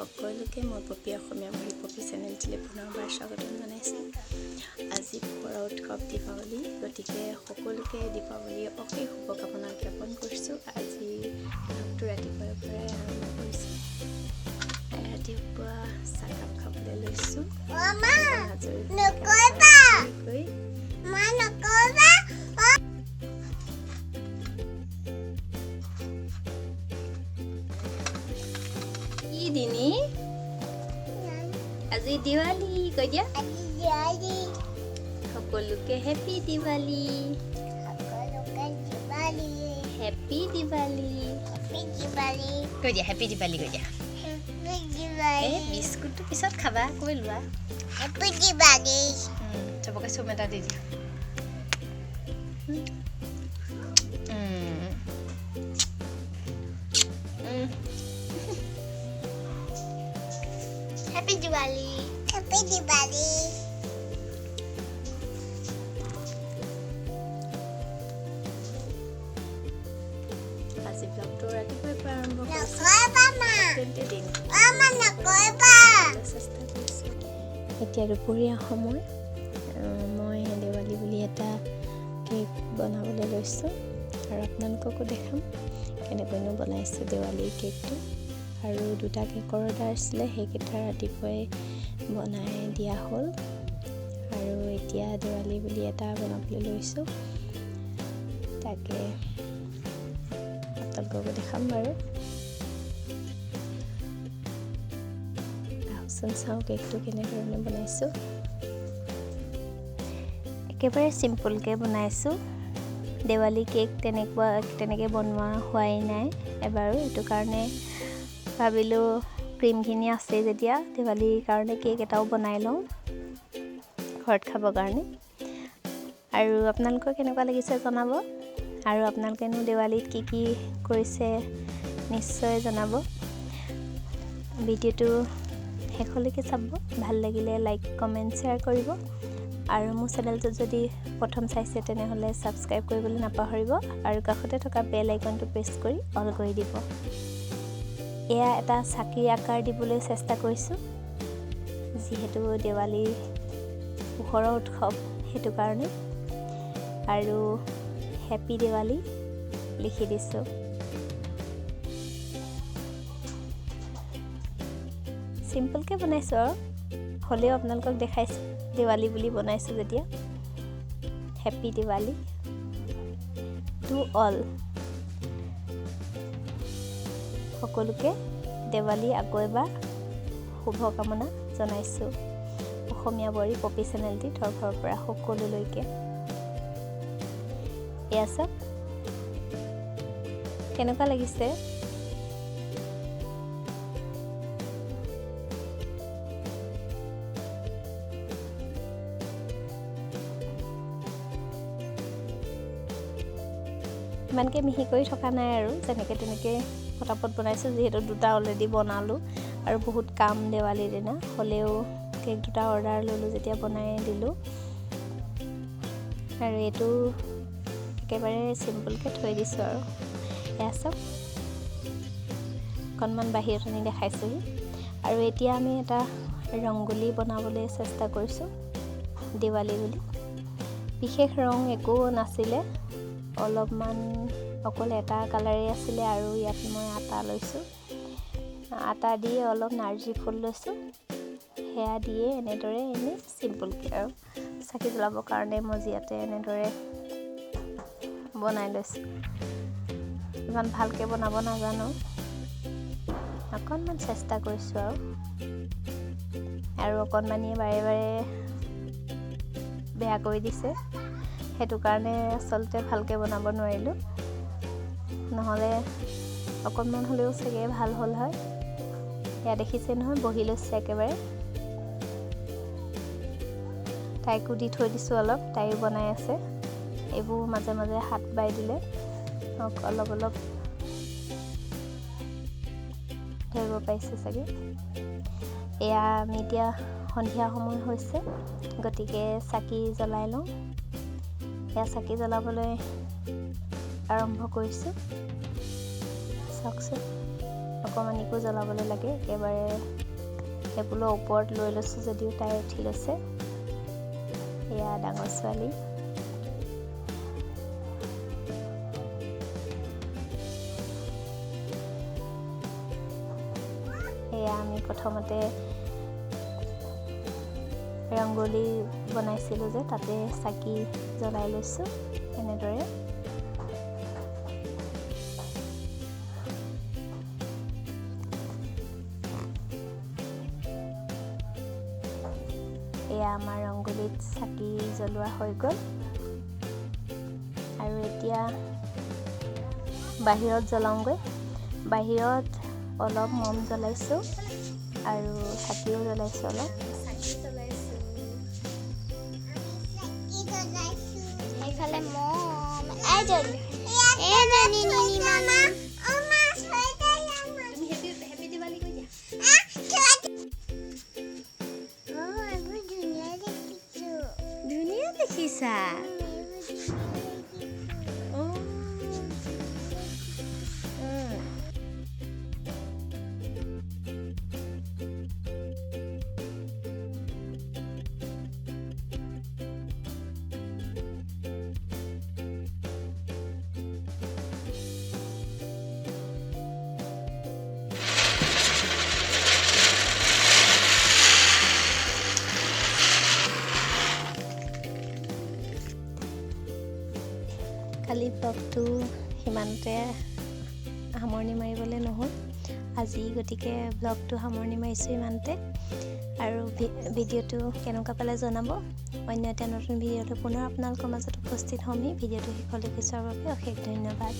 সকলোকে মই পপী অসমীয়া বুলি পপী চেনেলটিলৈ পুনৰবাৰ স্বাগতম জনাইছোঁ। আজি পোহৰৰ উৎসৱ দীপাৱলী, গতিকে সকলোকে দীপাৱলীৰ অশেষ শুভকামনা জ্ঞাপন কৰিছোঁ। আজি দিনটো ৰাতিপুৱাৰ পৰাই আৰম্ভ কৰিছোঁ। ৰাতিপুৱা চাহকাপ খাবলৈ লৈছোঁ। দিনী আজি দিৱালী কৈ দিয়া, সকলোকে হেপী দিৱালী, হেপী দিৱালী কৈ দিয়া, হেপী দিৱালী কৈ দিয়া। বিস্কুটটো পিছত খাবা, কৈ লোৱা হেপী দিৱালী। চবকে চুম এটা দি দিয়া। Happy Diwali. Happy Diwali. Asi vlogটো ৰাতিপুৱাৰ পৰা আৰম্ভ কৰিছোঁ। এতিয়া দুপৰীয়া সময়, মই দেৱালী বুলি এটা কেক বনাবলৈ লৈছোঁ আৰু আপোনালোককো দেখাম কেনেকৈনো বনাইছোঁ দেৱালীৰ কেকটো। আৰু দুটা কেকৰ অৰ্ডাৰ আছিলে, সেইকেইটা ৰাতিপুৱাই বনাই দিয়া হ'ল আৰু এতিয়া দেৱালী বুলি এটা বনাবলৈ লৈছোঁ, তাকে আপোনালোককো দেখাম বাৰু। আহকচোন চাওঁ কেকটো কেনেধৰণে বনাইছোঁ। একেবাৰে চিম্পুলকৈ বনাইছোঁ। দেৱালী কেক তেনেকৈ বনোৱা হোৱাই নাই এবাৰো, সেইটো কাৰণে ভাবিলোঁ ক্ৰীমখিনি আছে যেতিয়া দেৱালীৰ কাৰণে কেক এটাও বনাই লওঁ ঘৰত খাবৰ কাৰণে। আৰু আপোনালোকৰ কেনেকুৱা লাগিছে জনাব, আৰু আপোনালোকেনো দেৱালীত কি কি কৰিছে নিশ্চয় জনাব। ভিডিঅ'টো শেষলৈকে চাব, ভাল লাগিলে লাইক কমেণ্ট শ্বেয়াৰ কৰিব, আৰু মোৰ চেনেলটো যদি প্ৰথম চাইছে তেনেহ'লে ছাবস্ক্ৰাইব কৰিবলৈ নাপাহৰিব, আৰু কাষতে থকা বেল আইকনটো প্ৰেছ কৰি অল কৰি দিব। এয়া এটা চাকিৰ আকাৰ দিবলৈ চেষ্টা কৰিছোঁ, যিহেতু দেৱালীৰ পোহৰৰ উৎসৱ সেইটো কাৰণে, আৰু হেপী দেৱালী লিখি দিছোঁ। চিম্পলকৈ বনাইছোঁ আৰু হ'লেও আপোনালোকক দেখাইছোঁ দেৱালী বুলি বনাইছোঁ যেতিয়া। Happy Diwali to all. সকলোকে দেৱালী আকৌ এবাৰ শুভকামনা জনাইছোঁ। অসমীয়া বোৱাৰী পপী চেনেলটি তৰফৰ পৰা সকলোলৈকে। এয়া চাওক কেনেকুৱা লাগিছে। ইমানকৈ মিহি কৰি থকা নাই আৰু যেনেকৈ তেনেকৈ পটাপট বনাইছোঁ, যিহেতু দুটা অলৰেডি বনালোঁ আৰু বহুত কাম দেৱালীৰ দিনা। হ'লেও কেক দুটা অৰ্ডাৰ ল'লোঁ যেতিয়া বনাই দিলোঁ। আৰু এইটো একেবাৰে চিম্পলকৈ থৈ দিছোঁ আৰু। এয়া চাওক অকণমান বাহিৰত আনি দেখাইছোঁহি। আৰু এতিয়া আমি এটা ৰংগোলী বনাবলৈ চেষ্টা কৰিছোঁ দেৱালী বুলি। বিশেষ ৰং একো নাছিলে, অলপমান অকল এটা কালাৰেই আছিলে, আৰু ইয়াত মই আটা লৈছোঁ। আটা দি অলপ নাৰ্জী ফুল লৈছোঁ, সেয়া দিয়ে এনেদৰে এনেই চিম্পলকৈ আৰু চাকি জ্বলাবৰ কাৰণে মজিয়াতে এনেদৰে বনাই লৈছোঁ। ইমান ভালকৈ বনাব নাজানো, অকণমান চেষ্টা কৰিছোঁ আৰু অকণমানিয়ে বাৰে বাৰে বেয়া কৰি দিছে, সেইটো কাৰণে আচলতে ভালকৈ বনাব নোৱাৰিলোঁ, নহ'লে অকণমান হ'লেও চাগে ভাল হ'ল হয়। এয়া দেখিছে নহয়, বহি লৈছে একেবাৰে। তাইকো দি থৈ দিছোঁ অলপ, তাইও বনাই আছে। এইবোৰ মাজে মাজে হাত বাই দিলে অলপ অলপ ধৰিব পাৰিছে চাগে। এয়া আমি এতিয়া সন্ধিয়া সময় হৈছে, গতিকে চাকি জ্বলাই লওঁ। এয়া চাকি জ্বলাবলৈ আৰম্ভ কৰিছোঁ। চাওকচোন অকণমানিকো জ্বলাবলৈ লাগে। একেবাৰে টেবুলৰ ওপৰত লৈ লৈছোঁ যদিও তাই উঠি লৈছে। এয়া ডাঙৰ ছোৱালী। এয়া আমি প্ৰথমতে ৰংগলী বনাইছিলোঁ যে তাতে চাকি জ্বলাই লৈছোঁ এনেদৰে। এয়া আমাৰ ৰংগলীত চাকি জ্বলোৱা হৈ গ'ল। আৰু এতিয়া বাহিৰত জ্বলাওঁগৈ। বাহিৰত অলপ মম জ্বলাইছোঁ আৰু চাকিও জ্বলাইছোঁ অলপ। সেইফালে মম ধুনীয়া দেখিছা। কালি ব্লগটো সিমানতে সামৰণি মাৰিবলৈ নহ'ল আজি, গতিকে ব্লগটো সামৰণি মাৰিছোঁ ইমানতে। আৰু ভিডিঅ'টো কেনেকুৱা পালে জনাব। অন্য এটা নতুন ভিডিঅ'টো পুনৰ আপোনালোকৰ মাজত উপস্থিত হ'মেই। ভিডিঅ'টো শেষলৈকে চোৱাৰ বাবে অশেষ ধন্যবাদ।